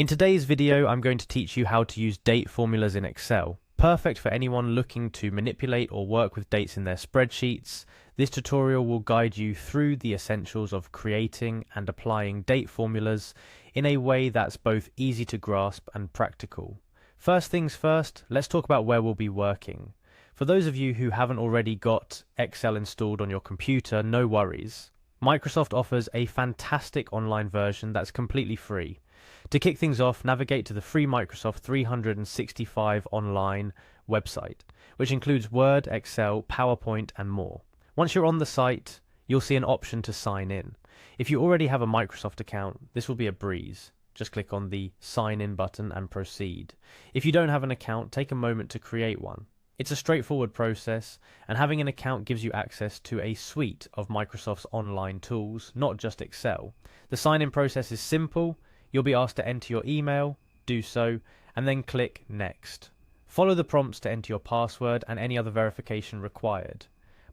In today's video, I'm going to teach you how to use date formulas in Excel. Perfect for anyone looking to manipulate or work with dates in their spreadsheets. This tutorial will guide you through the essentials of creating and applying date formulas in a way that's both easy to grasp and practical. First things first, let's talk about where we'll be working. For those of you who haven't already got Excel installed on your computer, no worries. Microsoft offers a fantastic online version that's completely free. To kick things off, navigate to the free Microsoft 365 online website, which includes Word, Excel, PowerPoint, and more. Once you're on the site, you'll see an option to sign in. If you already have a Microsoft account, this will be a breeze. Just click on the Sign In button and proceed. If you don't have an account, take a moment to create one. It's a straightforward process, and having an account gives you access to a suite of Microsoft's online tools, not just Excel. The sign-in process is simple. You'll be asked to enter your email, do so, and then click Next. Follow the prompts to enter your password and any other verification required.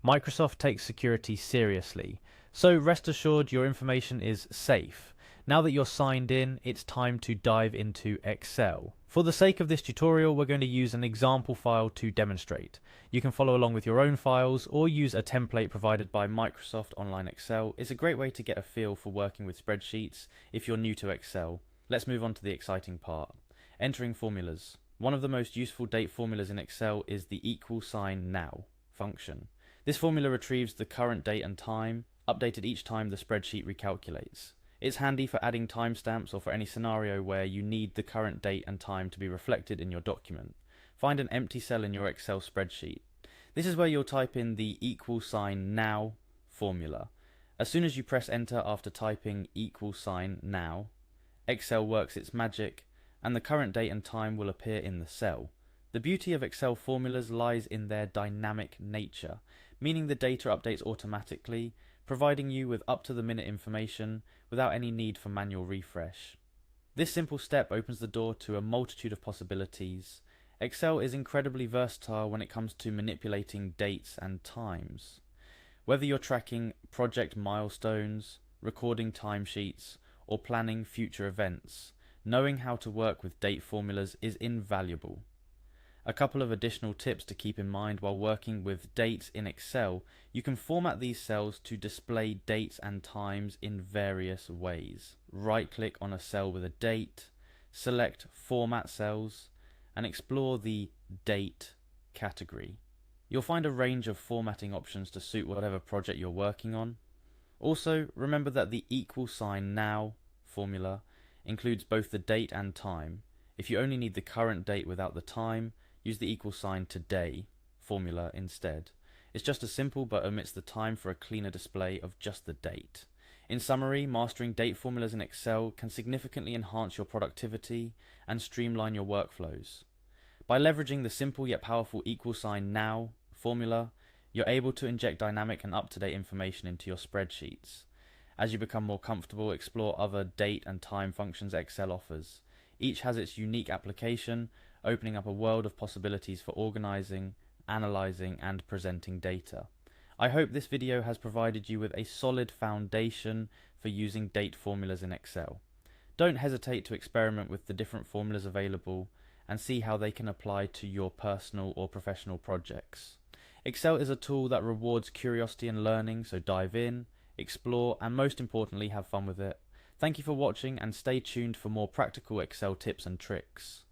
Microsoft takes security seriously, so rest assured your information is safe. Now that you're signed in, it's time to dive into Excel. For the sake of this tutorial, we're going to use an example file to demonstrate. You can follow along with your own files or use a template provided by Microsoft Online Excel. It's a great way to get a feel for working with spreadsheets if you're new to Excel. Let's move on to the exciting part. Entering formulas. One of the most useful date formulas in Excel is the equal sign now function. This formula retrieves the current date and time, updated each time the spreadsheet recalculates. It's handy for adding timestamps or for any scenario where you need the current date and time to be reflected in your document. Find an empty cell in your Excel spreadsheet. This is where you'll type in the equal sign now formula. As soon as you press enter after typing equal sign now, Excel works its magic and the current date and time will appear in the cell. The beauty of Excel formulas lies in their dynamic nature, meaning the data updates automatically, providing you with up-to-the-minute information without any need for manual refresh. This simple step opens the door to a multitude of possibilities. Excel is incredibly versatile when it comes to manipulating dates and times. Whether you're tracking project milestones, recording timesheets, or planning future events, knowing how to work with date formulas is invaluable. A couple of additional tips to keep in mind while working with dates in Excel: you can format these cells to display dates and times in various ways. Right-click on a cell with a date, select Format Cells, and explore the Date category. You'll find a range of formatting options to suit whatever project you're working on. Also, remember that the equal sign now formula includes both the date and time. If you only need the current date without the time, use the equal sign today formula instead. It's just as simple but omits the time for a cleaner display of just the date. In summary, mastering date formulas in Excel can significantly enhance your productivity and streamline your workflows. By leveraging the simple yet powerful equal sign now formula, you're able to inject dynamic and up-to-date information into your spreadsheets. As you become more comfortable, explore other date and time functions Excel offers. Each has its unique application, opening up a world of possibilities for organizing, analyzing, and presenting data. I hope this video has provided you with a solid foundation for using date formulas in Excel. Don't hesitate to experiment with the different formulas available and see how they can apply to your personal or professional projects. Excel is a tool that rewards curiosity and learning, so dive in, explore, and most importantly, have fun with it. Thank you for watching and stay tuned for more practical Excel tips and tricks.